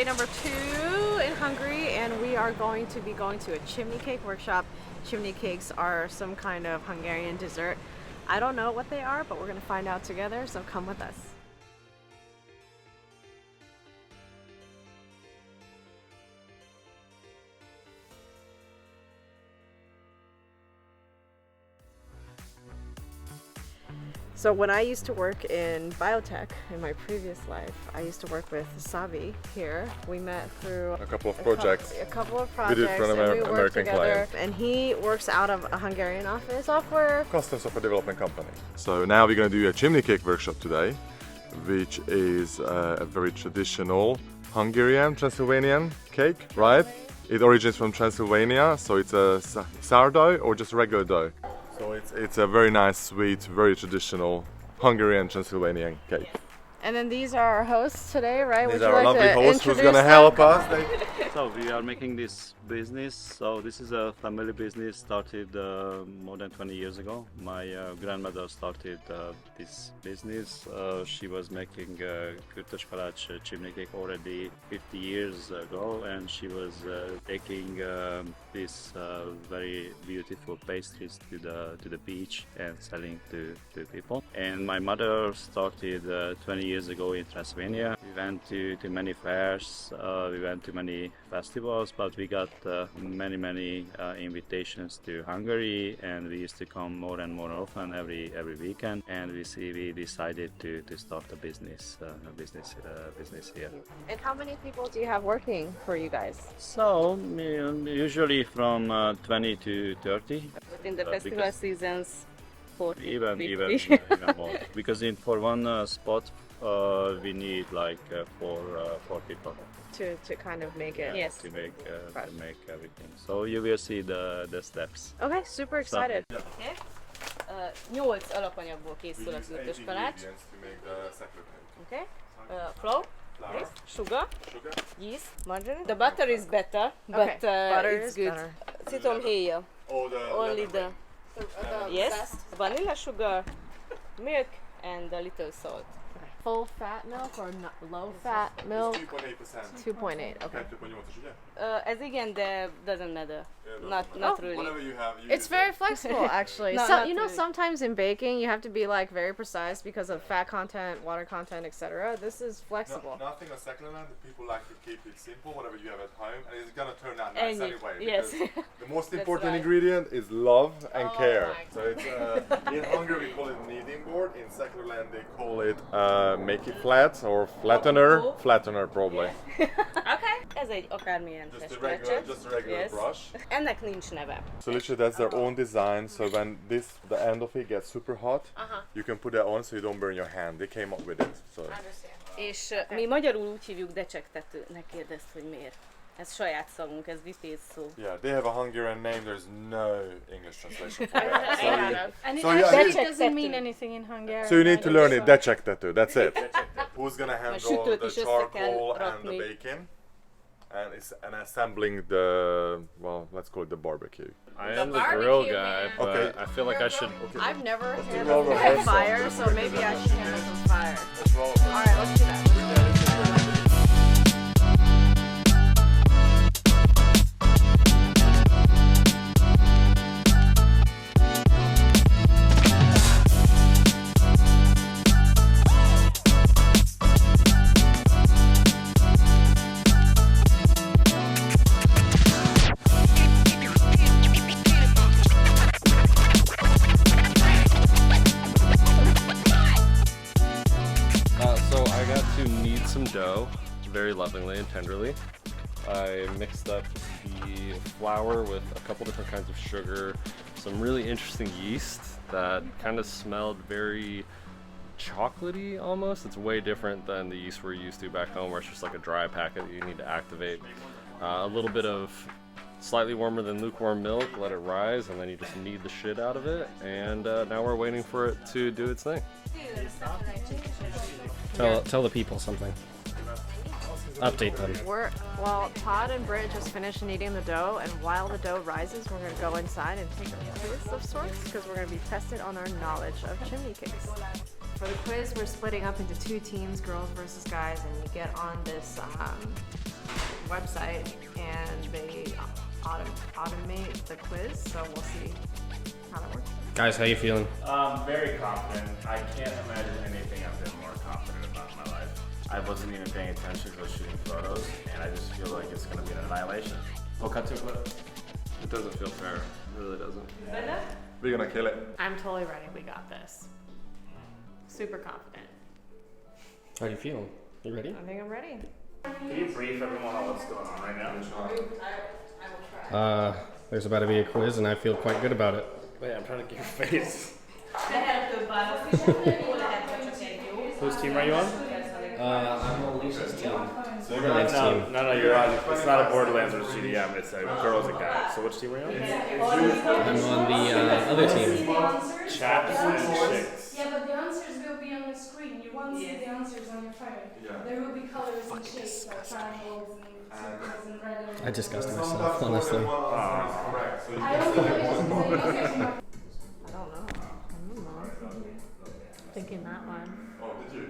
day number 2 in Hungary, and we are going to be going to a chimney cake workshop. Chimney cakes are some kind of Hungarian dessert. I don't know what they are, but we're going to find out together, so come with us. So when I used to work in biotech in my previous life, I used to work with Savi here. We met through a couple of projects. We did for an American client. And he works out of a Hungarian office software. Custom software development company. So now we're going to do a chimney cake workshop today, which is a very traditional Hungarian, Transylvanian cake, right? It originates from Transylvania, so it's a sourdough or just regular dough. So it's a very nice, sweet, very traditional Hungarian Transylvanian cake. And then these are our hosts today, right? These are our lovely hosts who's going to help us. So we are making this business. So this is a family business started more than 20 years ago. My grandmother started this business. She was making Kürtös kalács chimney cake already 50 years ago, and she was taking this very beautiful pastries to the beach and selling to people. And my mother started 20 years ago in Transylvania. We went to many fairs, we went to many festivals, but we got many invitations to Hungary, and we used to come more and more often every weekend. And we decided to start a business here. And how many people do you have working for you guys? So usually from 20 to 30. Within the festival seasons, 40, even 50. even more. Because for one spot we need like four people To kind of make it. Yes. to make everything. So you will see the steps. Okay, super excited. Okay. 8 alapanyagból készül a kürtös kalács. Okay. Flour, sugar, yeast, margarine. The butter is better, but butter it's is good. better. Citronhéja. Only the yes, zest. vanilla sugar, milk, and a little salt. Full fat milk or low fat milk? 2.8%. 2.8. Okay. 2.8-as, ugye? As again, the doesn't matter. Not really. Whatever you have, It's very flexible, actually. No, So, not you know, really. sometimes in baking you have to be like very precise because of fat content, water content, etc. This is flexible. Nothing on second hand. People like to keep it simple, whatever you have at home, and it's gonna turn out nice And anyway. yes. Because the most That's important right. ingredient is love and Oh care. my So it's in Hungary we call it kneading board. In secular land they call it make it flat or flattener. Flattener probably. Okay. Ez egy akármilyen festmecset. Just a regular Yes. brush. Ennek nincs neve. So literally that's their own design. So when the end of it gets super hot, you can put that on so you don't burn your hand. They came up with it. So. És mi magyarul úgy hívjuk decsegtető. Ne kérdezd, hogy miért. Ez saját szavunk, ez vipész szó. Yeah, they have a Hungarian name. There's no English translation for that. And it So yeah, actually it- doesn't mean anything in Hungarian. So you need to learn it. So- Decsegtető. That's it. Who's gonna handle sütőt the is össze kell charcoal and the rakni. bacon, and assembling the let's call it the barbecue. I am the grill guy, but Okay. I feel like I should. I've never roll handled rehearsal. fire, so maybe I should handle some fire. Let's roll. All right, let's do that. So I got to knead some dough very lovingly and tenderly. I mixed up the flour with a couple different kinds of sugar, some really interesting yeast that kind of smelled very chocolatey almost. It's way different than the yeast we're used to back home, where it's just like a dry packet that you need to activate. A little bit of slightly warmer than lukewarm milk, let it rise, and then you just knead the shit out of it. And now we're waiting for it to do its thing. Tell the people something. Update them. Well, Todd and Britt just finished kneading the dough, and while the dough rises, we're going to go inside and take a quiz of sorts because we're going to be tested on our knowledge of chimney cakes. For the quiz, we're splitting up into 2 teams, girls versus guys, and you get on this website and they automate the quiz, so we'll see how that works. Guys, how you feeling? Very confident. I can't imagine anything I've been more confident about in my life. I wasn't even paying attention to shooting photos, and I just feel like it's going to be an annihilation. We'll cut to a clip. It doesn't feel fair. It really doesn't. We're gonna kill it. I'm totally ready. We got this. Super confident. How do you feel? You ready? I think I'm ready. Can you brief everyone on what's going on right now? There's about to be a quiz, and I feel quite good about it. Wait, I'm trying to get your face. Whose team are you on? I'm on Lisa's team. No, you're on. It's not a Borderlands or GDM. It's a girls and guys. So which team are you on? I'm on the other team. Chaps and chicks. Yeah, but the answers will be on the screen. You won't see the answers on your phone. Yeah. There will be colors and shapes like triangles and circles and regular. I disgust myself, honestly. Correct. So you I can only select know one. I don't know. Thinking that one. Oh, did you?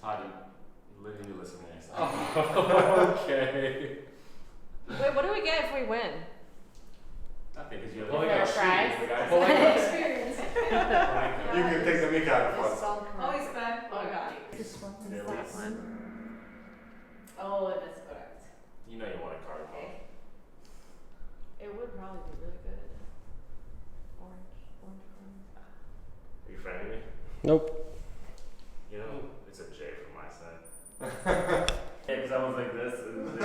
Todd, you literally listen to next time. Okay. Wait, what do we get if we win? Nothing, because you have Fair prize. Experience. You can take the mic out of us. Oh, he's back. Oh, my God. This one. Is that one? Oh, that's correct. You know you want a card. Okay. It would probably be really good. Orange one. Are you friendly me? Nope. You know, it's a J from my side. Yeah, because I was like this. And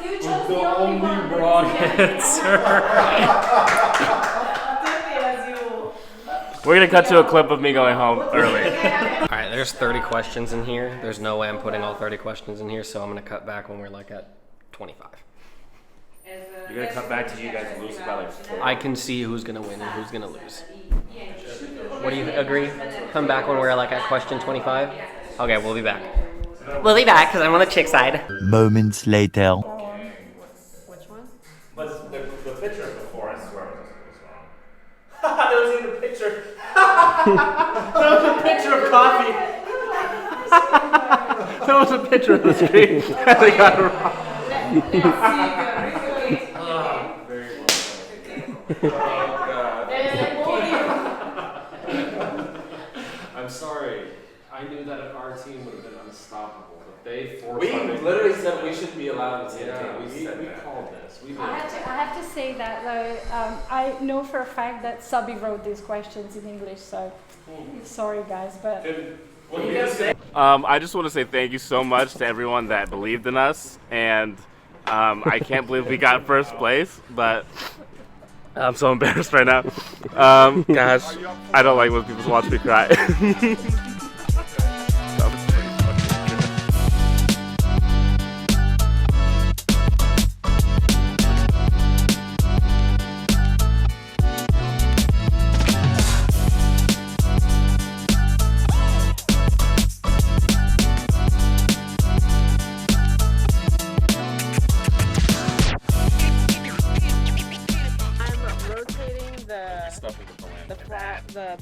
You chose the only one. wrong answer. We're gonna cut to a clip of me going home early. Alright, there's 30 questions in here. There's no way I'm putting all 30 questions in here, so I'm gonna cut back when we're like at 25. You're gonna cut back to you guys lose by like 4. I can see who's gonna win and who's gonna lose. What do you agree? Come back when we're like at question 25? Okay, we'll be back. We'll be back because I'm on the chick side. Moments later. Which one? But the picture of before, I swear was wrong. That was in the picture. That was a picture of coffee. That was a picture of the screen. I got it wrong. Very well done. I'm sorry. I knew that our team would have been unstoppable, but they forced. We literally said we shouldn't be allowed to. Yeah, we called this. We did. I have to say that though, I know for a fact that Sabi wrote these questions in English, so sorry guys, but I just want to say thank you so much to everyone that believed in us, and I can't believe we got first place, but I'm so embarrassed right now. Gosh, I don't like when people watch me cry.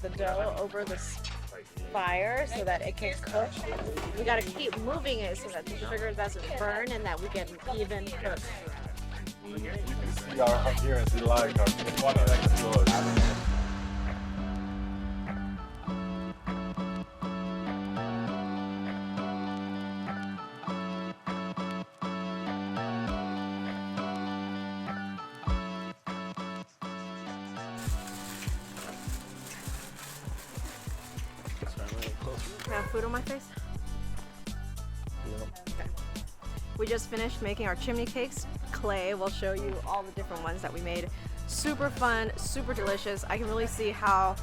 The dough over the fire so that it can cook. We gotta keep moving it so that the sugar doesn't burn and that we get an even cook. We are Hungarians, we like our one explode. Can I have food on my face? Okay. We just finished making our chimney cakes. Clay will show you all the different ones that we made. Super fun, super delicious. I can really see how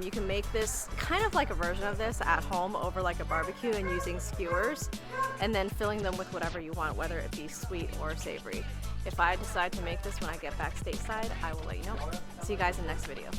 you can make this kind of like a version of this at home over like a barbecue and using skewers and then filling them with whatever you want, whether it be sweet or savory. If I decide to make this when I get back stateside, I will let you know. See see you guys in the next video.